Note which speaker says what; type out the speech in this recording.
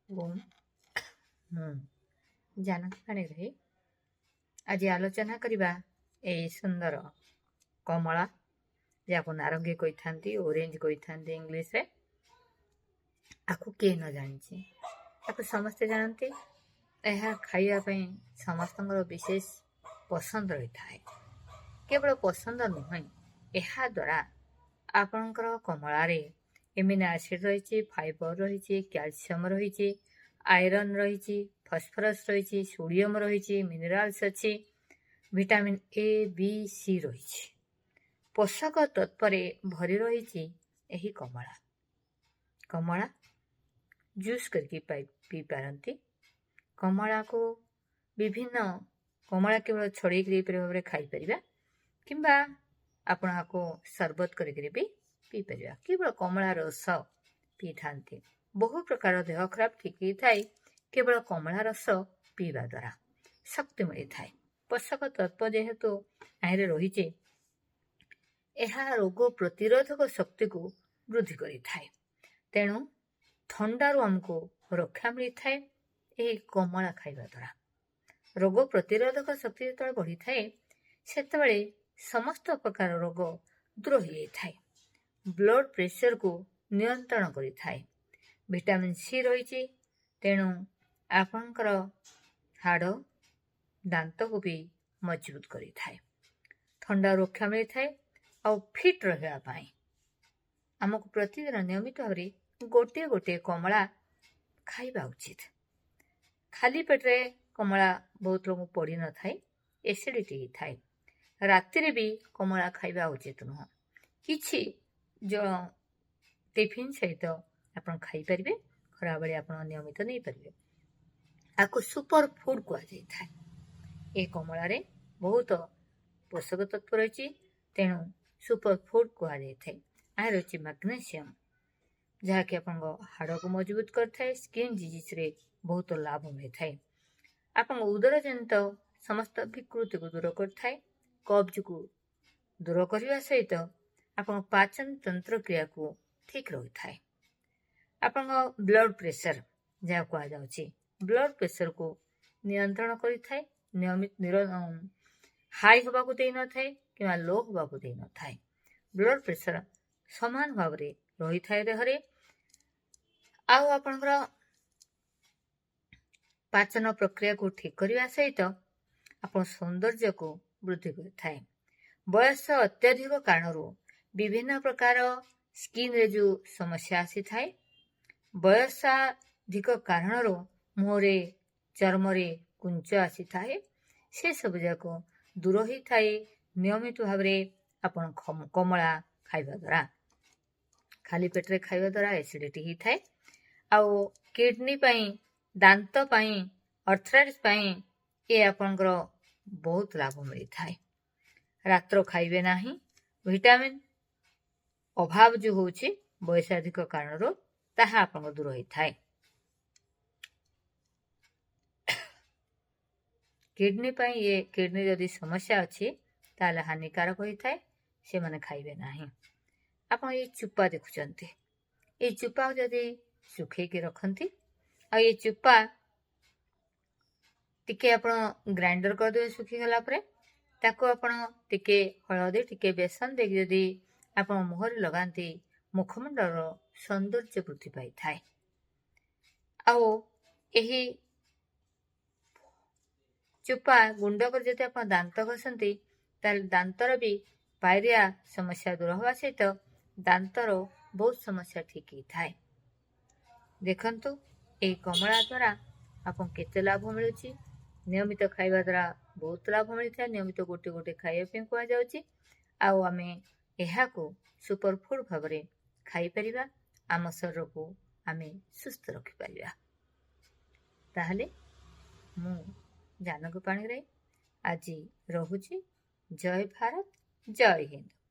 Speaker 1: ଓମ୍ ମୁଁ ଜାନକୀ ପାଣିଗ୍ରାହୀ। ଆଜି ଆଲୋଚନା କରିବା ଏହି ସୁନ୍ଦର କମଳା, ଯାହାକୁ ନାରଙ୍ଗୀ କହିଥାନ୍ତି, ଓରେଞ୍ଜ କହିଥାନ୍ତି ଇଂଲିଶରେ। ଆକୁ କିଏ ନ ଜାଣିଛି? ତାକୁ ସମସ୍ତେ ଜାଣନ୍ତି। ଏହା ଖାଇବା ପାଇଁ ସମସ୍ତଙ୍କର ବିଶେଷ ପସନ୍ଦ ରହିଥାଏ। କେବଳ ପସନ୍ଦ ନୁହେଁ, ଏହା ଦ୍ୱାରା ଆପଣଙ୍କର କମଳାରେ ଏମିନୋ ଆସିଡ୍ ରହିଛି, ଫାଇବର ରହିଛି, କ୍ୟାଲସିୟମ ରହିଛି, ଆଇରନ୍ ରହିଛି, ଫସ୍ଫରସ୍ ରହିଛି, ସୋଡ଼ିୟମ ରହିଛି, ମିନେରାଲ୍ସ ଅଛି, ଭିଟାମିନ୍ ଏ, ବି, ସି ରହିଛି। ପୋଷକ ତତ୍ତ୍ୱରେ ଭରି ରହିଛି ଏହି କମଳା। କମଳା ଜୁସ୍ କରିକି ପିଇ ପାରନ୍ତି। କମଳାକୁ କମଳା କେବଳ ଛଡ଼େଇକିରି ଏପରି ଭାବରେ ଖାଇପାରିବା, କିମ୍ବା ଆପଣ ଆକୁ ସରବତ କରିକିରି ବି ପିଇପାରିବା। କେବଳ କମଳା ରସ ପିଇଥାନ୍ତି। ବହୁ ପ୍ରକାର ଦେହ ଖରାପ ଠିକ୍ ହେଇଥାଏ କେବଳ କମଳା ରସ ପିଇବା ଦ୍ୱାରା। ଶକ୍ତି ମିଳିଥାଏ। ପୋଷକ ତତ୍ତ୍ୱ ଯେହେତୁ ଏହିରେ ରହିଛି, ଏହା ରୋଗ ପ୍ରତିରୋଧକ ଶକ୍ତିକୁ ବୃଦ୍ଧି କରିଥାଏ। ତେଣୁ ଥଣ୍ଡାରୁ ଆମକୁ ରକ୍ଷା ମିଳିଥାଏ ଏହି କମଳା ଖାଇବା ଦ୍ୱାରା। ରୋଗ ପ୍ରତିରୋଧକ ଶକ୍ତି ଯେତେବେଳେ ବଢ଼ିଥାଏ, ସେତେବେଳେ ସମସ୍ତ ପ୍ରକାର ରୋଗ ଦୂର ହୋଇଯାଇଥାଏ। ବ୍ଲଡ୍ ପ୍ରେସରକୁ ନିୟନ୍ତ୍ରଣ କରିଥାଏ। ଭିଟାମିନ୍ ସି ରହିଛି, ତେଣୁ ଆପଣଙ୍କର ହାଡ଼, ଦାନ୍ତକୁ ବି ମଜବୁତ କରିଥାଏ। ଥଣ୍ଡା ରକ୍ଷା ମିଳିଥାଏ। ଆଉ ଫିଟ୍ ରହିବା ପାଇଁ ଆମକୁ ପ୍ରତିଦିନ ନିୟମିତ ଭାବରେ ଗୋଟିଏ ଗୋଟିଏ କମଳା ଖାଇବା ଉଚିତ। ଖାଲି ପେଟରେ କମଳା ବହୁତ ଲୋକ ପଡ଼ିନଥାଏ, ଏସିଡିଟି ହେଇଥାଏ। ରାତିରେ ବି କମଳା ଖାଇବା ଉଚିତ ନୁହଁ। କିଛି ଟିଫିନ୍ ସହିତ ଆପଣ ଖାଇପାରିବେ। ଖରାବେଳେ ଆପଣ ନିୟମିତ ନେଇପାରିବେ। ଆକୁ ସୁପର ଫୁଡ୍ କୁହାଯାଇଥାଏ। ଏ କମଳାରେ ବହୁତ ପୋଷକ ତତ୍ତ୍ୱ ରହିଛି, ତେଣୁ ସୁପର ଫୁଡ୍ କୁହାଯାଇଥାଏ। ଏହା ରହିଛି ମାଗ୍ନେସିୟମ୍, ଯାହାକି ଆପଣଙ୍କ ହାଡ଼କୁ ମଜବୁତ କରିଥାଏ। ସ୍କିନ୍ ଡିଜିଜ୍ରେ ବହୁତ ଲାଭ ମିଳିଥାଏ। ଆପଣଙ୍କ ଉଦରଜନିତ ସମସ୍ତ ବିକୃତିକୁ ଦୂର କରିଥାଏ। କବ୍ଜକୁ ଦୂର କରିବା ସହିତ ଆପଣଙ୍କ ପାଚନ ତନ୍ତ୍ର କ୍ରିୟାକୁ ଠିକ୍ ରହିଥାଏ। ଆପଣଙ୍କ ବ୍ଲଡ୍ ପ୍ରେସର, ଯାହା କୁହାଯାଉଛି, ବ୍ଲଡ୍ ପ୍ରେସରକୁ ନିୟନ୍ତ୍ରଣ କରିଥାଏ। ହାଇ ହେବାକୁ ଦେଇନଥାଏ କିମ୍ବା ଲୋ ହେବାକୁ ଦେଇନଥାଏ। ବ୍ଲଡ୍ ପ୍ରେସର ସମାନ ଭାବରେ ରହିଥାଏ ଦେହରେ। ଆଉ ଆପଣଙ୍କର ପାଚନ ପ୍ରକ୍ରିୟାକୁ ଠିକ୍ କରିବା ସହିତ ଆପଣ ସୌନ୍ଦର୍ଯ୍ୟକୁ ବୃଦ୍ଧି କରିଥାଏ। ବୟସ ଅତ୍ୟଧିକ କାରଣରୁ ବିଭିନ୍ନ ପ୍ରକାର ସ୍କିନ୍ରେ ଯେଉଁ ସମସ୍ୟା ଆସିଥାଏ, ବୟସାଧିକ କାରଣରୁ ମୁହଁରେ, ଚର୍ମରେ କୁଞ୍ଚ ଆସିଥାଏ, ସେସବୁ ଯାକ ଦୂର ହୋଇଥାଏ ନିୟମିତ ଭାବରେ ଆପଣ କମଳା ଖାଇବା ଦ୍ୱାରା। ଖାଲି ପେଟରେ ଖାଇବା ଦ୍ୱାରା ଏସିଡିଟି ହେଇଥାଏ। ଆଉ କିଡନୀ ପାଇଁ, ଦାନ୍ତ ପାଇଁ, ଅର୍ଥରାଇଟିସ୍ ପାଇଁ ଏ ଆପଣଙ୍କର ବହୁତ ଲାଭ ମିଳିଥାଏ। ରାତ୍ର ଖାଇବେ ନାହିଁ। ଭିଟାମିନ୍ ଅଭାବ ଯେଉଁ ହେଉଛି ବୟସାଧିକ କାରଣରୁ, ତାହା ଆପଣଙ୍କ ଦୂର ହୋଇଥାଏ। କିଡନୀ ପାଇଁ କିଡନୀ ଯଦି ସମସ୍ୟା ଅଛି, ତାହେଲେ ହାନିକାରକ ହୋଇଥାଏ। ସେମାନେ ଖାଇବେ ନାହିଁ। ଆପଣ ଏଇ ଚୋପା ଦେଖୁଛନ୍ତି, ଏଇ ଚୋପାକୁ ଯଦି ଶୁଖେଇକି ରଖନ୍ତି, ଆଉ ଏଇ ଚୋପା ଟିକେ ଆପଣ ଗ୍ରାଇଣ୍ଡର କରିଦେବେ ଶୁଖିଗଲା ପରେ, ତାକୁ ଆପଣ ଟିକେ ହଳଦୀ, ଟିକେ ବେସନ ଦେଇକି ଯଦି ଆପଣ ମୁହଁରେ ଲଗାନ୍ତି, ମୁଖମଣ୍ଡଳର ସୌନ୍ଦର୍ଯ୍ୟ ବୃଦ୍ଧି ପାଇଥାଏ। ଆଉ ଏହି ଚୋପା ଗୁଣ୍ଡ କରି ଯଦି ଆପଣ ଦାନ୍ତ ଘଷନ୍ତି, ତାହେଲେ ଦାନ୍ତର ବି ପାଇରିଆ ସମସ୍ୟା ଦୂର ହେବା ସହିତ ଦାନ୍ତର ବହୁତ ସମସ୍ୟା ଠିକ୍ ହେଇଥାଏ। ଦେଖନ୍ତୁ, ଏହି କମଳା ଦ୍ୱାରା ଆପଣଙ୍କୁ କେତେ ଲାଭ ମିଳୁଛି। ନିୟମିତ ଖାଇବା ଦ୍ୱାରା ବହୁତ ଲାଭ ମିଳିଥାଏ। ନିୟମିତ ଗୋଟେ ଗୋଟେ ଖାଇବା ପାଇଁ କୁହାଯାଉଛି। ଆଉ ଆମେ ଏହାକୁ ସୁପରଫୁଡ୍ ଭାବରେ ଖାଇପାରିବା। ଆମ ଶରୀରକୁ ଆମେ ସୁସ୍ଥ ରଖିପାରିବା। ତାହେଲେ ମୁଁ ଜାନକୀ ପାଣିଗ୍ରାହୀ ଆଜି ରହୁଛି। ଜୟ ଭାରତ, ଜୟ ହିନ୍ଦ।